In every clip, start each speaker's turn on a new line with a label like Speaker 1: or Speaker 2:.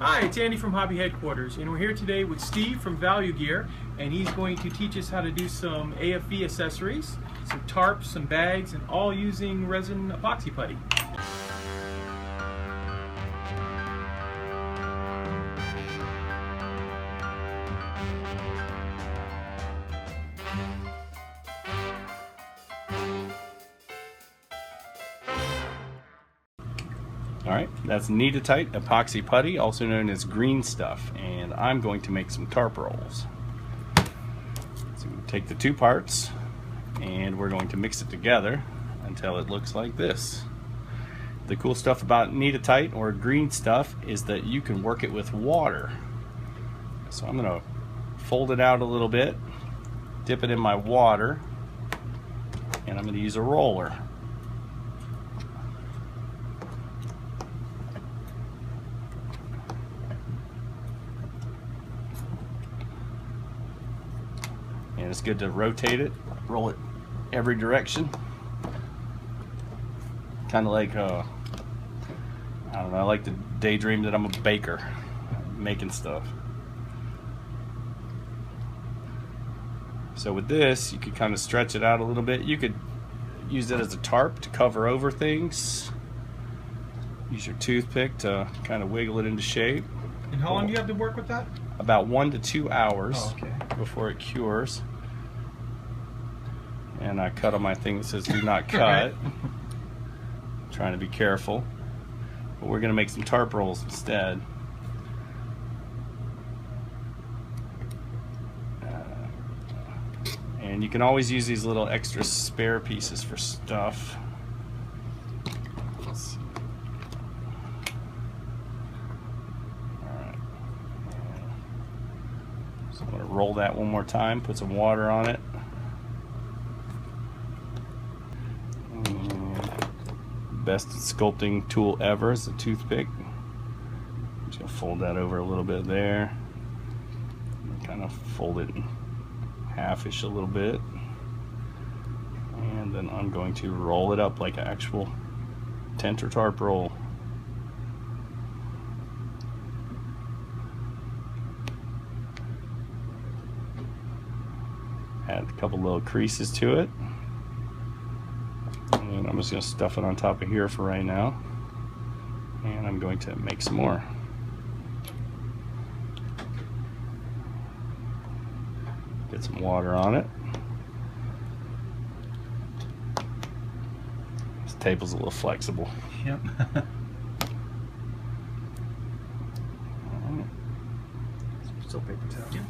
Speaker 1: Hi, it's Andy from Hobby Headquarters, and we're here today with Steve from Value Gear, and he's going to teach us how to do some AFV accessories, some tarps, some bags, and all using resin epoxy putty.
Speaker 2: Alright, that's Knead-A-Tight epoxy putty, also known as green stuff, and I'm going to make some tarp rolls. So we take the two parts and we're going to mix it together until it looks like this. The cool stuff about Knead-A-Tight or green stuff is that you can work it with water. So I'm going to fold it out a little bit, dip it in my water, and I'm going to use a roller. And it's good to rotate it, roll it every direction. Kind of like, I don't know, I like to daydream that I'm a baker, making stuff. So with this, you could kind of stretch it out a little bit. You could use it as a tarp to cover over things. Use your toothpick to kind of wiggle it into shape.
Speaker 1: And how long do you have to work with that?
Speaker 2: About 1 to 2 hours
Speaker 1: before
Speaker 2: it cures. And I cut on my thing that says do not cut.
Speaker 1: Right.
Speaker 2: Trying to be careful. But we're going to make some tarp rolls instead. And you can always use these little extra spare pieces for stuff. Let's see. Alright. So I'm going to roll that one more time, put some water on it. Best sculpting tool ever is a toothpick. I'm just going to fold that over a little bit there. Kind of fold it half-ish a little bit. And then I'm going to roll it up like an actual tent or tarp roll. Add a couple little creases to it. And I'm just going to stuff it on top of here for right now. And I'm going to make some more. Get some water on it. This table's a little flexible.
Speaker 1: Yep. Still paper towel. Yep.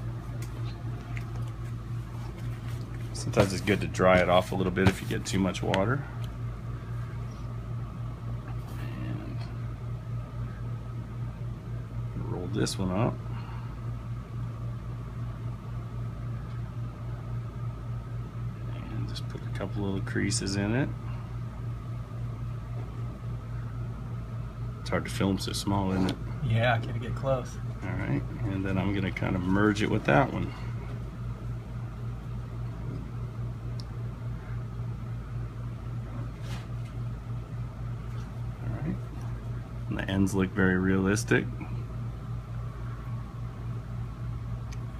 Speaker 2: Sometimes it's good to dry it off a little bit if you get too much water. And roll this one up. And just put a couple little creases in it. It's hard to film so small, isn't it?
Speaker 1: Yeah, I can't get close.
Speaker 2: Alright, and then I'm going to kind of merge it with that one. And the ends look very realistic.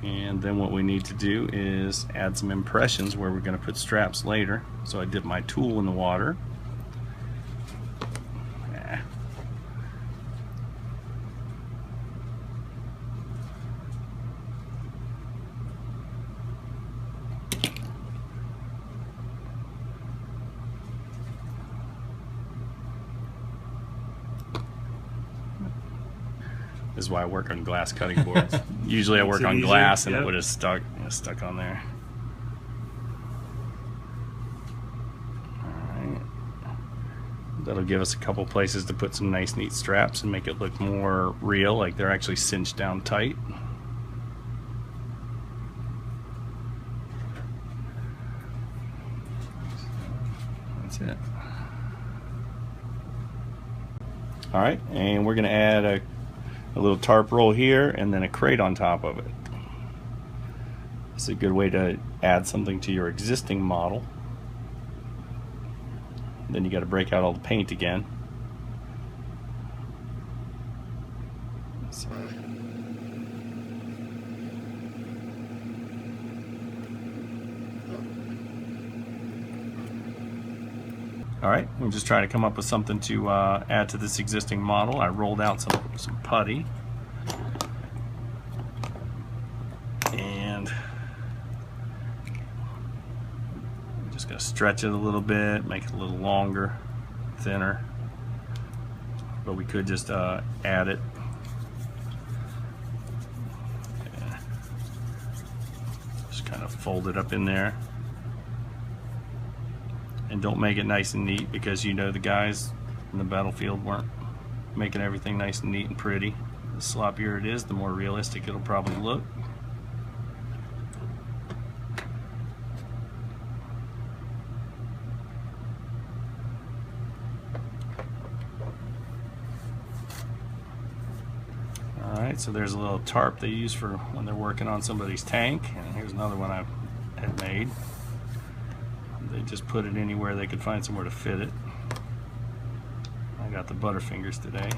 Speaker 2: And then what we need to do is add some impressions where we're going to put straps later. So I dip my tool in the water. This is why I work on glass cutting boards. Usually I work on glass and it would have stuck on there. Alright. That'll give us a couple places to put some nice neat straps and make it look more real, like they're actually cinched down tight. That's it. Alright, and we're going to add a little tarp roll here and then a crate on top of it. It's a good way to add something to your existing model. Then you got to break out all the paint again. All right, I'm just trying to come up with something to add to this existing model. I rolled out some putty, and I'm just going to stretch it a little bit, make it a little longer, thinner, but we could just add it. Yeah. Just kind of fold it up in there. And don't make it nice and neat, because you know the guys in the battlefield weren't making everything nice and neat and pretty. The sloppier it is, the more realistic it'll probably look. Alright, so there's a little tarp they use for when they're working on somebody's tank, and here's another one I had made. They just put it anywhere they could find somewhere to fit it. I got the Butterfingers today.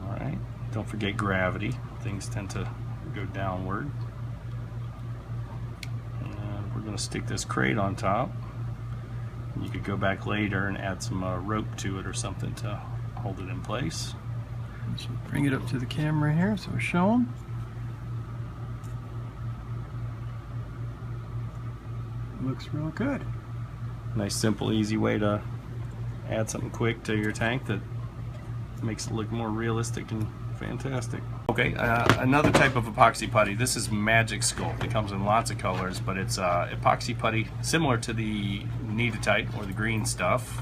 Speaker 2: Alright, don't forget gravity. Things tend to go downward. And we're going to stick this crate on top. You could go back later and add some rope to it or something to hold it in place.
Speaker 1: So bring it up to the camera here so we're showing. Looks real good.
Speaker 2: Nice, simple, easy way to add something quick to your tank that makes it look more realistic and fantastic. Okay, another type of epoxy putty. This is Magic Sculpt. It comes in lots of colors, but it's epoxy putty similar to the Need-A-Tite or the green stuff,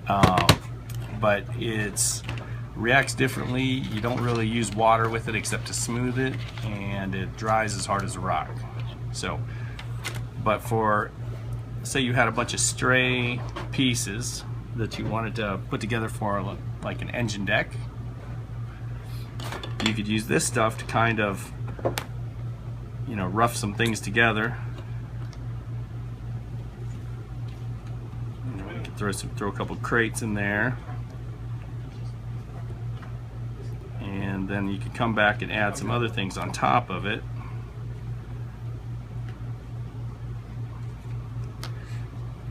Speaker 2: but it's reacts differently. You don't really use water with it except to smooth it, and it dries as hard as a rock. So, but for, say you had a bunch of stray pieces that you wanted to put together for like an engine deck, you could use this stuff to kind of, you know, rough some things together. You could throw a couple crates in there. And then you can come back and add some other things on top of it.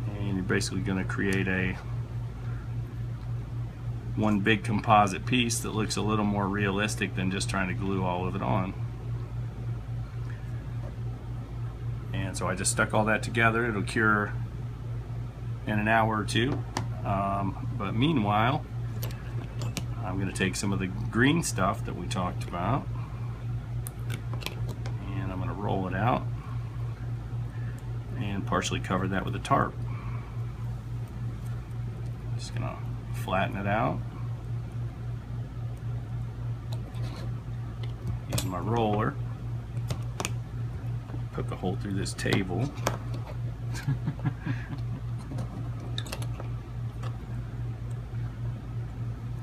Speaker 2: And you're basically going to create one big composite piece that looks a little more realistic than just trying to glue all of it on. And so I just stuck all that together. It'll cure in an hour or two. But meanwhile, I'm going to take some of the green stuff that we talked about, and I'm going to roll it out and partially cover that with a tarp. Just going to flatten it out. Using my roller, poke a hole through this table.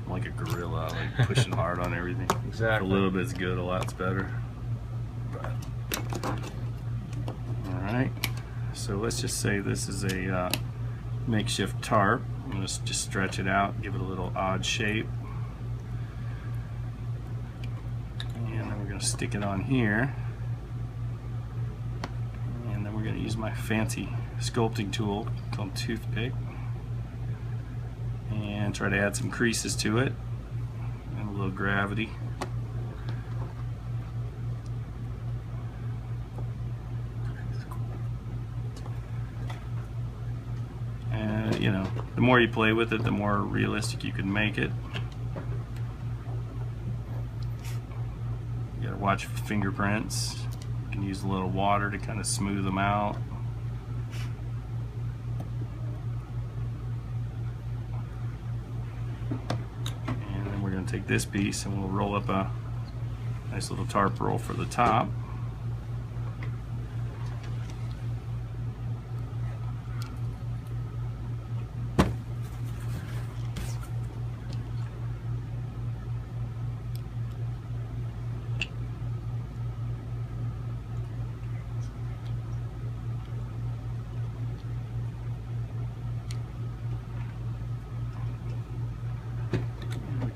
Speaker 2: Like a gorilla, like pushing hard on everything.
Speaker 1: Exactly.
Speaker 2: A little bit's good, a lot's better. Alright, so let's just say this is a makeshift tarp. I'm going to just stretch it out, give it a little odd shape. And then we're going to stick it on here. And then we're going to use my fancy sculpting tool called toothpick. And try to add some creases to it and a little gravity. And you know, the more you play with it, the more realistic you can make it. You gotta watch for fingerprints. You can use a little water to kind of smooth them out. Take this piece and we'll roll up a nice little tarp roll for the top.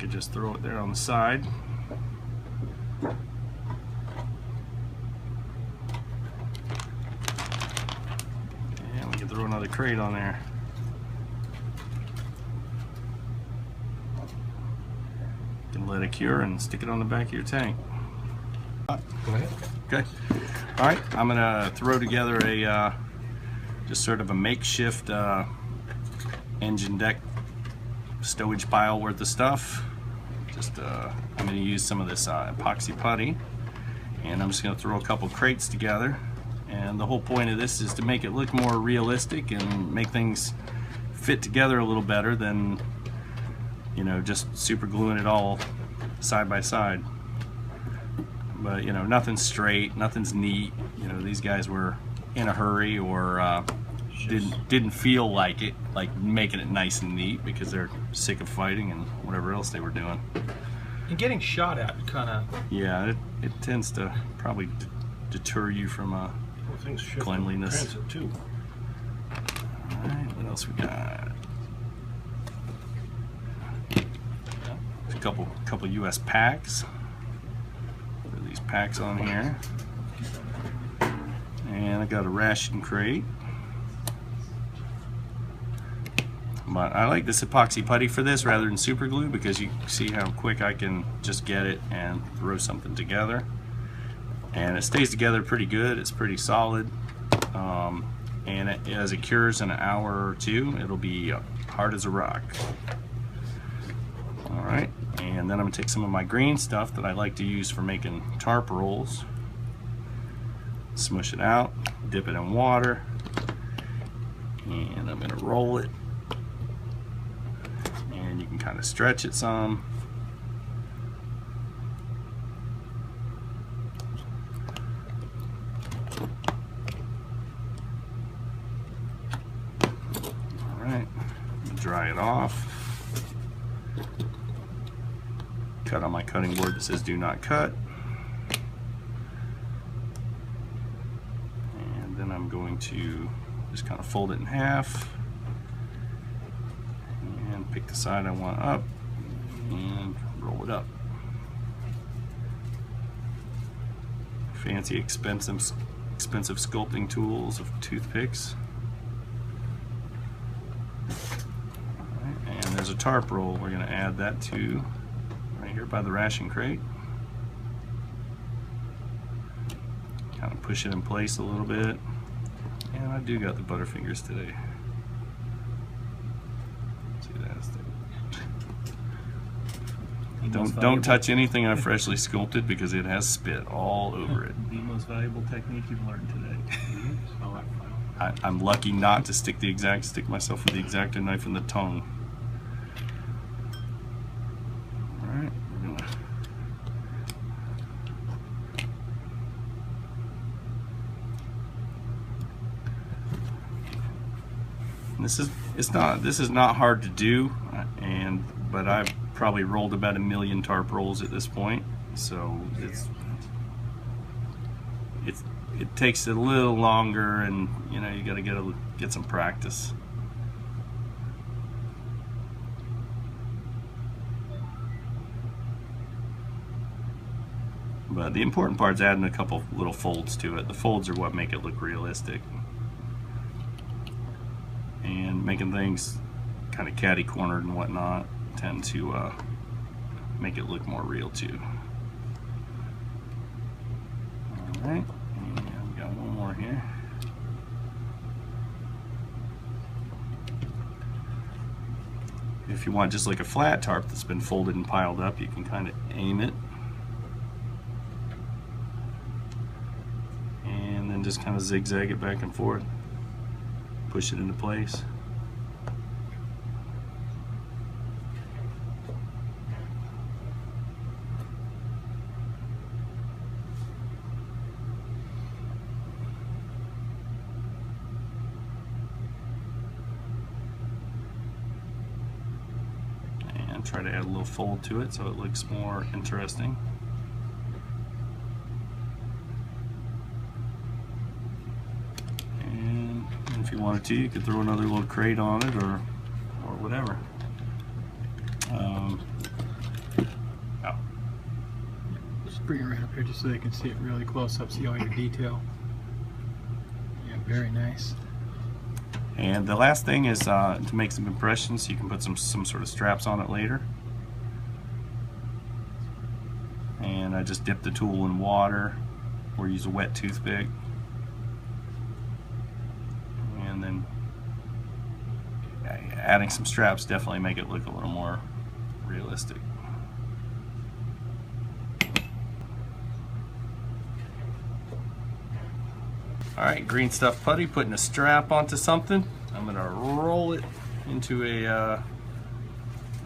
Speaker 2: could just throw it there on the side. And we can throw another crate on there. You can let it cure and stick it on the back of your tank.
Speaker 3: Go ahead.
Speaker 2: Okay. All right, I'm gonna throw together a just sort of a makeshift engine deck stowage pile worth of stuff. Just I'm gonna use some of this epoxy putty, and I'm just gonna throw a couple crates together. And the whole point of this is to make it look more realistic and make things fit together a little better than, you know, just super gluing it all side by side. But you know, nothing's straight, nothing's neat. You know, these guys were in a hurry or didn't feel like it, like making it nice and neat, because they're sick of fighting and whatever else they were doing.
Speaker 1: And getting shot at kind of.
Speaker 2: Yeah, it tends to probably deter you from cleanliness.
Speaker 3: Transit too.
Speaker 2: All right, what else we got? A couple US packs. Put these packs on here. And I got a ration crate. But I like this epoxy putty for this rather than super glue, because you see how quick I can just get it and throw something together. And it stays together pretty good. It's pretty solid. And as it cures in an hour or two, it'll be hard as a rock. Alright, and then I'm going to take some of my green stuff that I like to use for making tarp rolls. Smush it out, dip it in water, and I'm going to roll it. And you can kind of stretch it some. Alright, dry it off. Cut on my cutting board that says do not cut. And then I'm going to just kind of fold it in half and pick the side I want up and roll it up. Fancy expensive sculpting tools of toothpicks. Alright, and there's a tarp roll. We're going to add that to right here by the ration crate. Kind of push it in place a little bit. And I do got the Butterfingers today. See that? Don't touch anything I freshly sculpted, because it has spit all over it.
Speaker 3: The most valuable technique you've learned today.
Speaker 2: I'm lucky not to stick myself with the X-Acto knife in the tongue. Alright, we're gonna this is not hard to do, but I've probably rolled about 1 million tarp rolls at this point, so it takes a little longer, and you know, you got to get some practice. But the important part is adding a couple little folds to it. The folds are what make it look realistic, and making things kind of catty-cornered and whatnot tend to make it look more real too. Alright, and we got one more here. If you want just like a flat tarp that's been folded and piled up, you can kind of aim it and then just kind of zigzag it back and forth, push it into place. Try to add a little fold to it so it looks more interesting. And if you wanted to, you could throw another little crate on it or whatever.
Speaker 1: bring it right up here just so they can see it really close up, see all your detail. Yeah, very nice.
Speaker 2: And the last thing is to make some impressions so you can put some sort of straps on it later. And I just dip the tool in water or use a wet toothpick. And then adding some straps definitely make it look a little more realistic. Alright, green stuff putty, putting a strap onto something. I'm going to roll it into a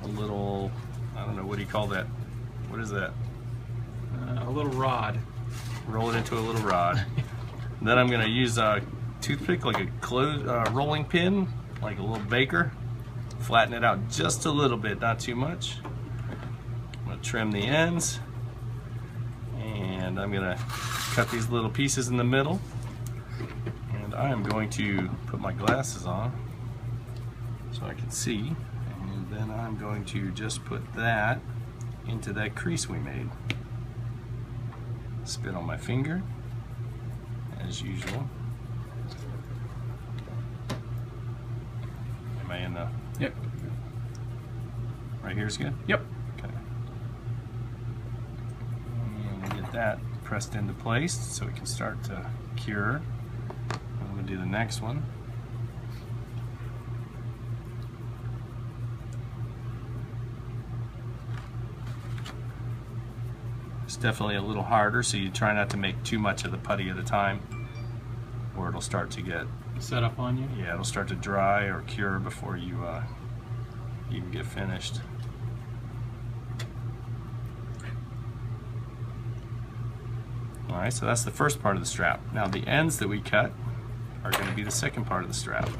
Speaker 2: little, I don't know, what do you call that? What is that?
Speaker 1: A little rod.
Speaker 2: Roll it into a little rod. Then I'm going to use a toothpick, like a rolling pin, like a little baker. Flatten it out just a little bit, not too much. I'm going to trim the ends. And I'm going to cut these little pieces in the middle. And I am going to put my glasses on so I can see. And then I'm going to just put that into that crease we made. Spit on my finger, as usual. Am I in the...
Speaker 1: Yep.
Speaker 2: Right here is good?
Speaker 1: Yep.
Speaker 2: Okay. And get that pressed into place so we can start to cure. I'm going to do the next one. It's definitely a little harder, so you try not to make too much of the putty at a time, or it'll start to get
Speaker 1: Set up on you?
Speaker 2: yeah, it'll start to dry or cure before you even get finished. Alright, so that's the first part of the strap. Now the ends that we cut are going to be the second part of the strap,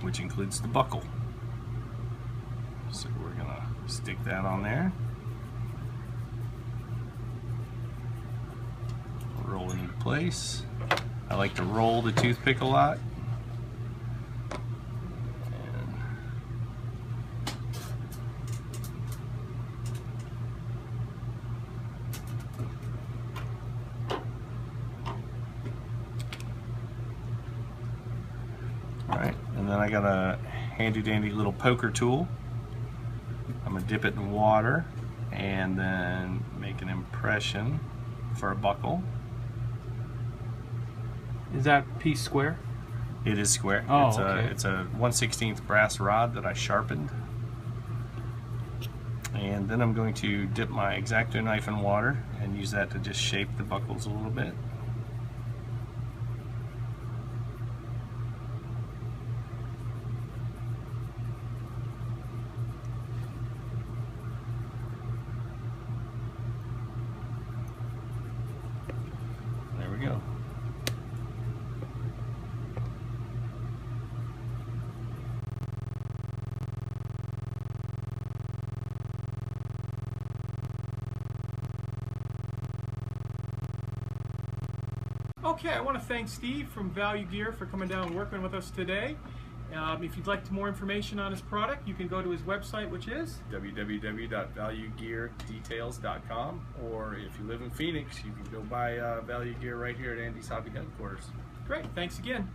Speaker 2: which includes the buckle. So we're going to stick that on there. Roll it into place. I like to roll the toothpick a lot. Alright, and then I got a handy dandy little poker tool. I'm going to dip it in water and then make an impression for a buckle.
Speaker 1: Is that piece square?
Speaker 2: It is square.
Speaker 1: Oh,
Speaker 2: It's a 1/16 brass rod that I sharpened. And then I'm going to dip my X-Acto knife in water and use that to just shape the buckles a little bit. There we go.
Speaker 1: Okay, I want to thank Steve from Value Gear for coming down and working with us today. If you'd like more information on his product, you can go to his website, which is
Speaker 2: www.valuegeardetails.com, or if you live in Phoenix, you can go buy Value Gear right here at Andy's Hobby Headquarters.
Speaker 1: great. Thanks again.